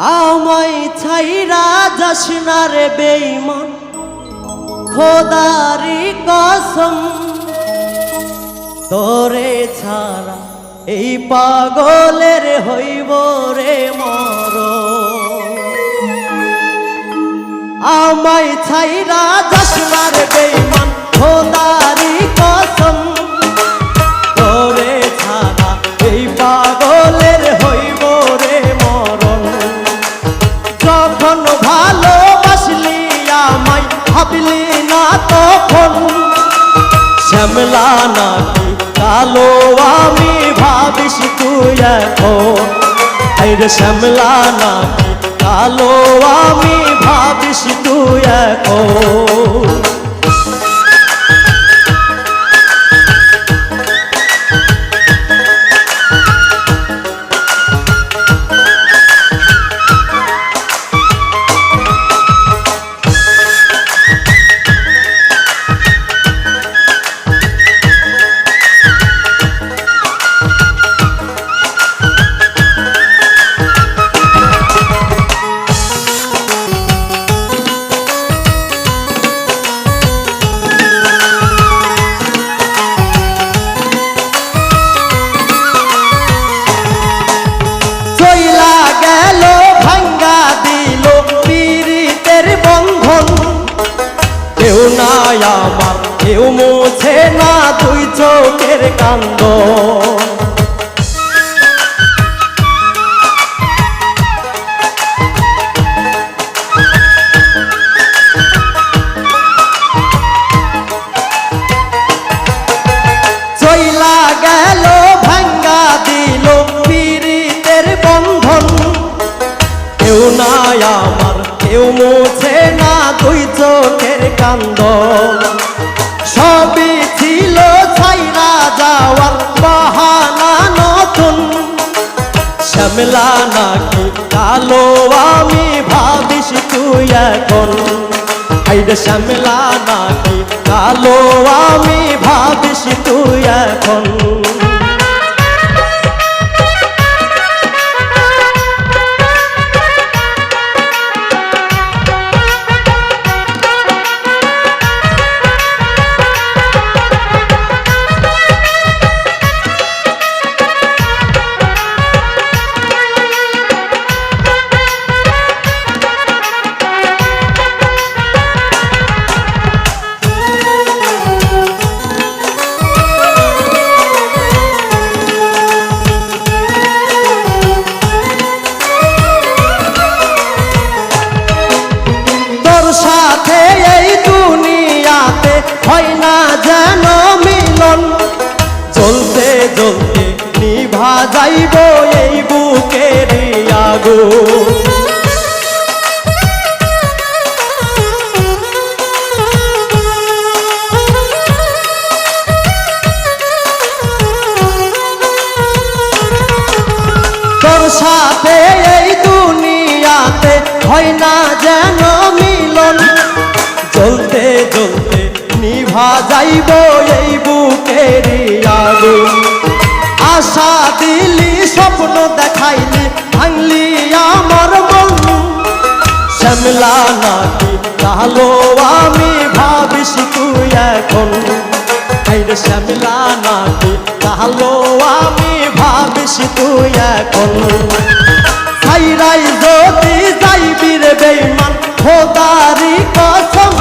আমায় ছাইরা যাস না রে বেঈমান, খোদারি কসম তোরে ছাড়া এই পাগলের হইব রে মরণ। আমায় ছাইরা যাস না রে বেঈমান, খোদারি কসম তোরে ছাড়া এই পাগলের হইব রে মরণ। যখন ভালোবাসলি আমায় ভাবলি না তখন, শ্যামলা নাকি কালো আমি ভাবিস তুই এখন। আইরে শ্যামলা নাকি কালো আমি ভাবিস তুই এখন। কেউ নাই আমার, কেউ মুছে না দুই চোখের কান্দন। চইলা গেল ভাঙ্গা দিল পীড়িতের বন্ধন। কেউ নাই আমার, কেউ মুছে না দুই চোখের কান্দন। সবই ছিল ছাইরা যাওয়ার বাহানা নতুন, শ্যামলা নাকি কালো আমি ভাবিস তুই এখন। আইরে শ্যামলা নাকি কালো আমি ভাবিস তুই এখন। সাথে এই দুনিয়াতে হয় না যেন মিলন, জ্বলতে জ্বলতে নিভা যাইব এই বুকের আগুন। তোর সাথে এই দুনিয়াতে হয় না যেন মিলন, জ্বলতে জ্বলতে নিভা যাইব এই বুকের আগুন। আশা দিলি স্বপ্ন দেখাইলি ভাঙলি আমার মন, শ্যামলা নাকি কালো আমি ভাবিস তুই এখন। আইরে শ্যামলা নাকি কালো আমি ভাবিস তুই এখন। ছাইরাই যদি যাইবি রে বেঈমান, খোদারি কসম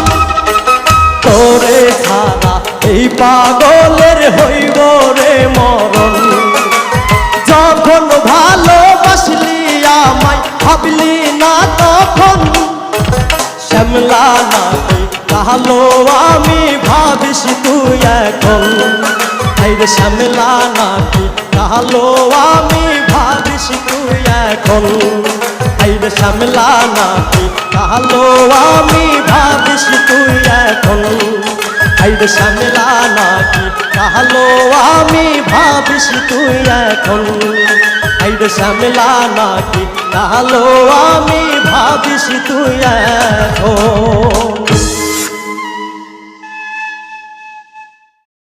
তোরে ছাড়া এই পাগলের হইব রে মরণ। যখন ভালোবাসলি আমায় ভাবলি না তখন, শ্যামলা নাকি কালো আমি ভাবিস তুই এখন। আইরে শ্যামলা নাকি কালো আমি ভাবিস তুই এখন। আইরে শ্যামলা নাকি কালো আমি ভাবিস তুই এখন। আইরে শ্যামলা নাকি কালো আমি ভাবিস তুই এখন। আইরে শ্যামলা নাকি কালো আমি ভাবিস তুই এখন।